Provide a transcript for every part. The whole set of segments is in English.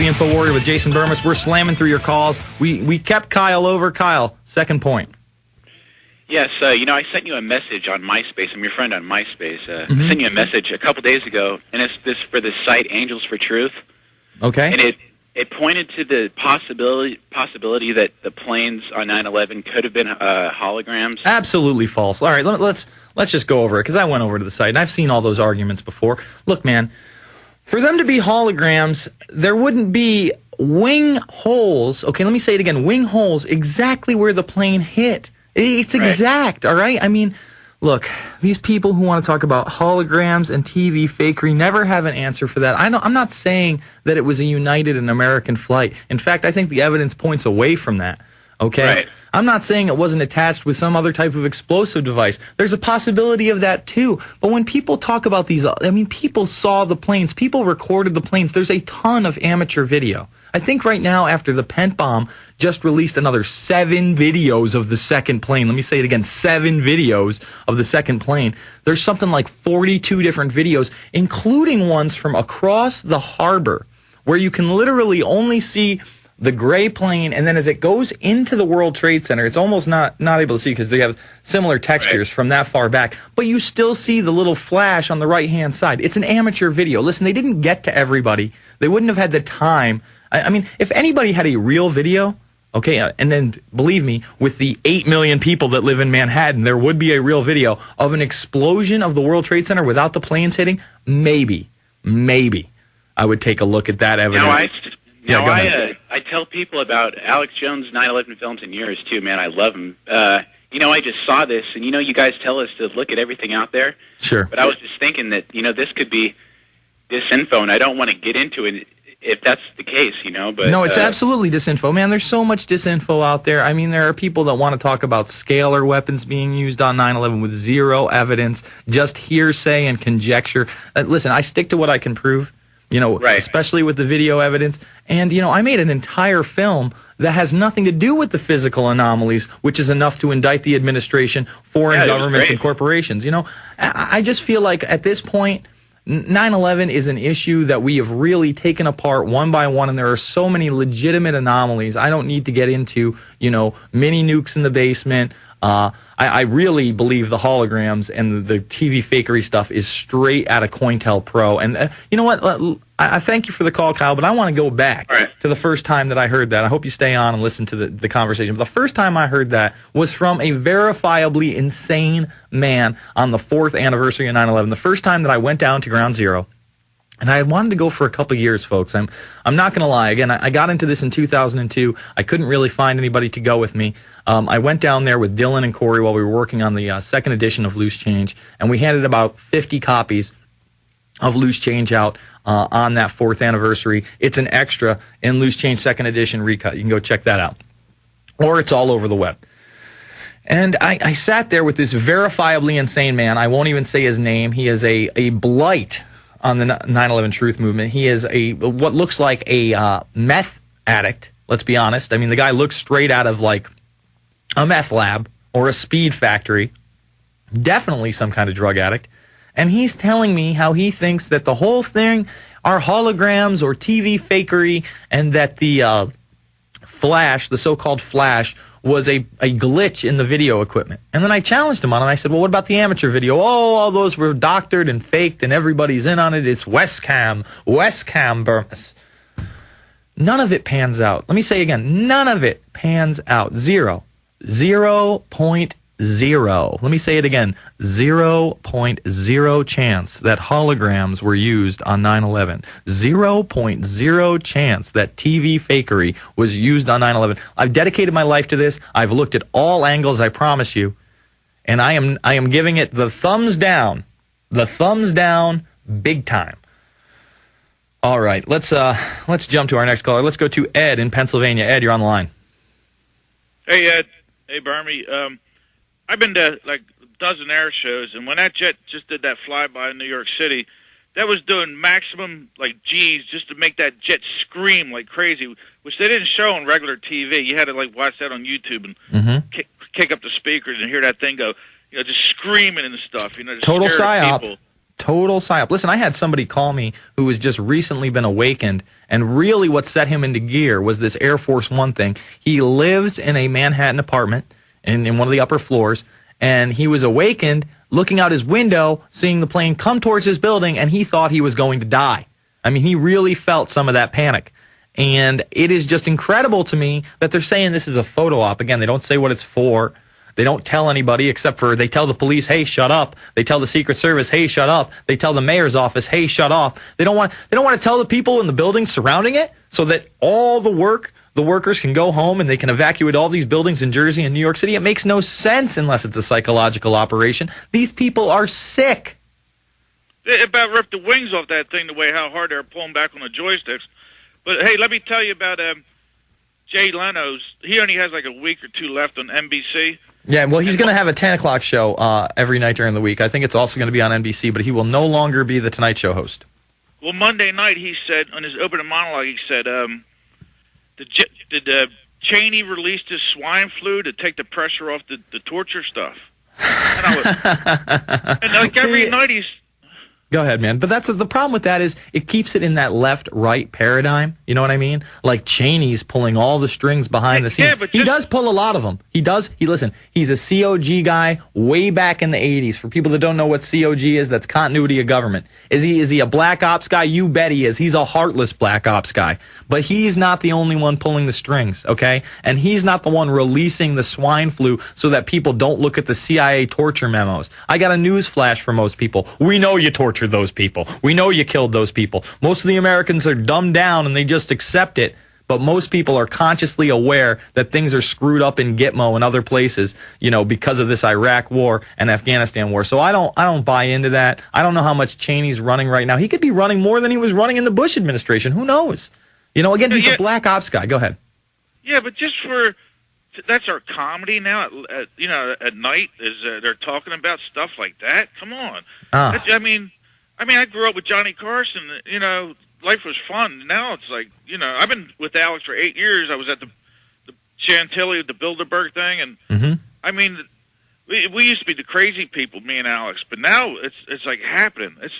the InfoWarrior with Jason Bermas. We're slamming through your calls. We kept Kyle over. Kyle, second point. Yes, I sent you a message on MySpace. I'm your friend on MySpace. I sent you a message a couple days ago, and it's this for the site Angels for Truth. Okay. And it pointed to the possibility that the planes on 9/11 could have been holograms. Absolutely false. All right, let's just go over it, because I went over to the site, and I've seen all those arguments before. Look, man, for them to be holograms, there wouldn't be wing holes. Okay, let me say it again. Wing holes exactly where the plane hit. It's exact, all right? I mean, look, these people who want to talk about holograms and TV fakery never have an answer for that. I'm not saying that it was a United and American flight. In fact, I think the evidence points away from that, okay? Right. I'm not saying it wasn't attached with some other type of explosive device. There's a possibility of that too. But when people talk about these, I mean, people saw the planes. People recorded the planes. There's a ton of amateur video. I think right now, after the Pent Bomb just released another 7 videos of the second plane. Let me say it again, 7 videos of the second plane. There's something like 42 different videos, including ones from across the harbor, where you can literally only see the gray plane, and then as it goes into the World Trade Center, it's almost not able to see because they have similar textures from that far back, but you still see the little flash on the right-hand side. It's an amateur video. Listen, they didn't get to everybody. They wouldn't have had the time. I mean, if anybody had a real video, okay, and then, believe me, with the 8 million people that live in Manhattan, there would be a real video of an explosion of the World Trade Center without the planes hitting. Maybe I would take a look at that evidence. I tell people about Alex Jones' 9/11 films and yours, too, man. I love them. I just saw this, and, you guys tell us to look at everything out there. Sure. But I was just thinking that, this could be disinfo, and I don't want to get into it if that's the case, but... No, it's absolutely disinfo, man. There's so much disinfo out there. I mean, there are people that want to talk about scalar weapons being used on 9/11 with zero evidence, just hearsay and conjecture. Listen, I stick to what I can prove. Especially with the video evidence. And, I made an entire film that has nothing to do with the physical anomalies, which is enough to indict the administration, foreign governments, and corporations. I just feel like at this point, 9/11 is an issue that we have really taken apart one by one, and there are so many legitimate anomalies. I don't need to get into, mini nukes in the basement. I really believe the holograms and the TV fakery stuff is straight out of COINTELPRO. And you know what? I thank you for the call, Kyle, but I want to go back to the first time that I heard that. I hope you stay on and listen to the conversation. But the first time I heard that was from a verifiably insane man on the 4th anniversary of 9/11. The first time that I went down to Ground Zero. And I wanted to go for a couple years, folks. I'm not going to lie. Again, I got into this in 2002. I couldn't really find anybody to go with me. I went down there with Dylan and Corey while we were working on the second edition of Loose Change, and we handed about 50 copies of Loose Change out on that 4th anniversary. It's an extra in Loose Change second edition recut. You can go check that out. Or it's all over the web. And I sat there with this verifiably insane man. I won't even say his name. He is a blight on the 9/11 truth movement. He is what looks like a meth addict, let's be honest. I mean, the guy looks straight out of like a meth lab or a speed factory. Definitely some kind of drug addict. And he's telling me how he thinks that the whole thing are holograms or TV fakery, and that the flash, the so-called flash, was a glitch in the video equipment. And then I challenged him on it. I said, well, what about the amateur video? Oh, all those were doctored and faked, and everybody's in on it. It's Westcam Bermas. None of it pans out. Let me say again, none of it pans out. 0.0. Let me say it again, 0.0 chance that holograms were used on 9/11. 0.0 chance that TV fakery was used on 9/11. I've dedicated my life to this. I've looked at all angles, I promise you, and I am giving it the thumbs down big time. All right, let's jump to our next caller. Let's go to Ed in Pennsylvania. Ed, you're on the line. Hey, Ed. Hey, Bermy. I've been to like a dozen air shows, and when that jet just did that flyby in New York City, that was doing maximum like G's just to make that jet scream like crazy, which they didn't show on regular TV. You had to like watch that on YouTube and kick up the speakers and hear that thing go, just screaming and stuff. Total psyop. Total psyop. Listen, I had somebody call me who was just recently been awakened, and really what set him into gear was this Air Force One thing. He lives in a Manhattan apartment in one of the upper floors, and he was awakened looking out his window, seeing the plane come towards his building, and he thought he was going to die. I mean, he really felt some of that panic. And it is just incredible to me that they're saying this is a photo op. Again, they don't say what it's for. They don't tell anybody except for they tell the police, hey, shut up. They tell the Secret Service, hey, shut up. They tell the mayor's office, hey, shut up. They don't want to tell the people in the buildings surrounding it so that all the workers can go home and they can evacuate all these buildings in Jersey and New York City. It makes no sense unless it's a psychological operation. These people are sick. It about ripped the wings off that thing the way how hard they're pulling back on the joysticks. But, hey, let me tell you about Jay Leno's. He only has like a week or two left on NBC. Yeah, well, he's going to have a 10 o'clock show every night during the week. I think it's also going to be on NBC, but he will no longer be the Tonight Show host. Well, Monday night, he said, on his opening monologue, he said, did Cheney release this swine flu to take the pressure off the torture stuff? And like every night he's... Go ahead, man. But that's the problem with that is it keeps it in that left-right paradigm. You know what I mean? Like Cheney's pulling all the strings behind the scenes. Yeah, but he does pull a lot of them. Listen, he's a COG guy way back in the 80s. For people that don't know what COG is, that's continuity of government. Is he a black ops guy? You bet he is. He's a heartless black ops guy. But he's not the only one pulling the strings, okay? And he's not the one releasing the swine flu so that people don't look at the CIA torture memos. I got a news flash for most people. We know you tortured those people. We know you killed those people. Most of the Americans are dumbed down and they just accept it. But most people are consciously aware that things are screwed up in Gitmo and other places, because of this Iraq war and Afghanistan war. So I don't buy into that. I don't know how much Cheney's running right now. He could be running more than he was running in the Bush administration. Who knows? Again, he's a black ops guy. Go ahead. Yeah, but that's our comedy now. At night is they're talking about stuff like that. Come on. I grew up with Johnny Carson. Life was fun. Now it's like, I've been with Alex for 8 years. I was at the Chantilly, the Bilderberg thing, and we used to be the crazy people, me and Alex, but now it's like happening. It's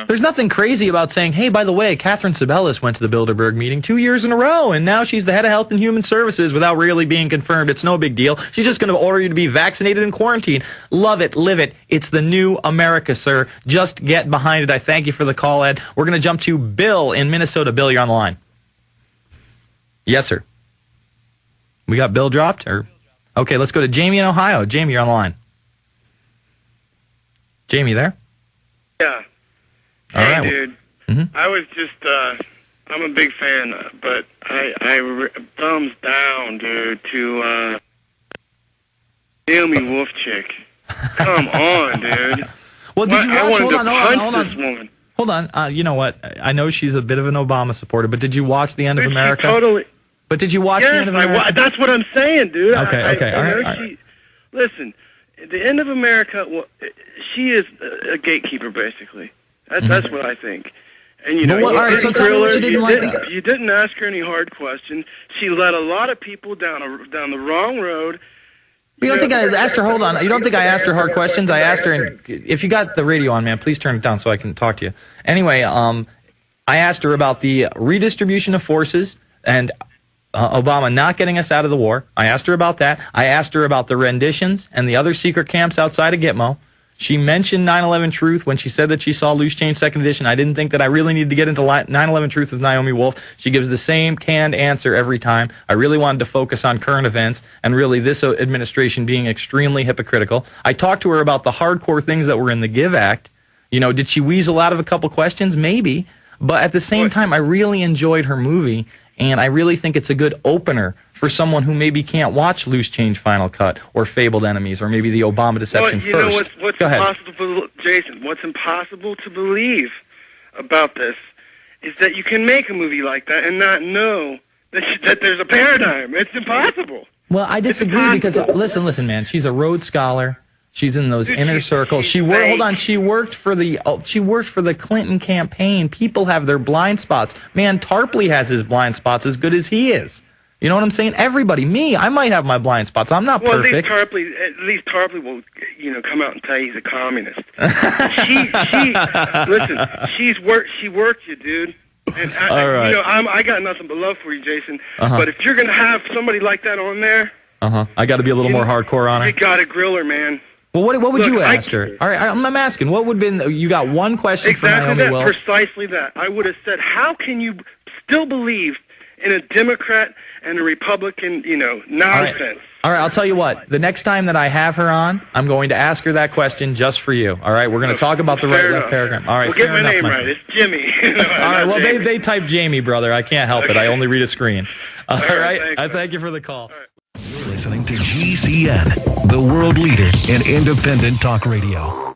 There's nothing crazy about saying, hey, by the way, Catherine Sebelius went to the Bilderberg meeting 2 years in a row, and now she's the head of Health and Human Services without really being confirmed. It's no big deal. She's just going to order you to be vaccinated and quarantined. Love it. Live it. It's the new America, sir. Just get behind it. I thank you for the call, Ed. We're going to jump to Bill in Minnesota. Bill, you're on the line. Yes, sir. We got Bill dropped, or... Okay, let's go to Jamie in Ohio. Jamie, you're on the line. Jamie, there? Yeah. All right. Dude. Mm-hmm. I was just, I'm a big fan, but I thumbs down, dude, to Naomi Wolf chick. Come on, dude. Well, did you watch? I wanted hold to on, punch this woman. Hold on. You know what? I know she's a bit of an Obama supporter, but did you watch The End of America? Totally. But did you watch The End of America? That's what I'm saying, dude. Okay. All right. Listen, The End of America, she is a gatekeeper, basically. That's what I think. And you didn't ask her any hard questions. She led a lot of people down the wrong road. You don't think I asked her? Hold on. You don't think I asked her hard questions? I asked her, and if you got the radio on, man, please turn it down so I can talk to you. Anyway, I asked her about the redistribution of forces and Obama not getting us out of the war. I asked her about that. I asked her about the renditions and the other secret camps outside of Gitmo. She mentioned 9/11 Truth when she said that she saw Loose Change 2nd Edition. I didn't think that I really needed to get into 9/11 Truth with Naomi Wolf. She gives the same canned answer every time. I really wanted to focus on current events and really this administration being extremely hypocritical. I talked to her about the hardcore things that were in the GIVE Act. Did she weasel out of a couple questions? Maybe. But at the same time, I really enjoyed her movie. And I really think it's a good opener for someone who maybe can't watch Loose Change Final Cut or Fabled Enemies or maybe the Obama Deception first. What's impossible, Jason? What's impossible to believe about this is that you can make a movie like that and not know that there's a paradigm. It's impossible. Well, I disagree because listen, man. She's a Rhodes Scholar. She's in those inner circles. She worked for the Clinton campaign. People have their blind spots. Man, Tarpley has his blind spots as good as he is. You know what I'm saying? Everybody. Me, I might have my blind spots. I'm not perfect. At least Tarpley will, come out and tell you he's a communist. Listen, she worked you, dude. And I got nothing but love for you, Jason. But if you're gonna have somebody like that on there, I got to be a little more hardcore on her. You got to grill her, man. Well, what would you ask her? All right, I'm asking. What would have been? You got one question for Naomi Wells. Precisely that. I would have said, how can you still believe in a Democrat and a Republican, nonsense? All right, I'll tell you what. The next time that I have her on, I'm going to ask her that question just for you. All right, we're going to talk about the right-left paragraph. All right, well, get my name right. It's Jimmy. All right, well, they type Jamie, brother. I can't help it. I only read a screen. All right, I thank you for the call. You're listening to GCN, the world leader in independent talk radio.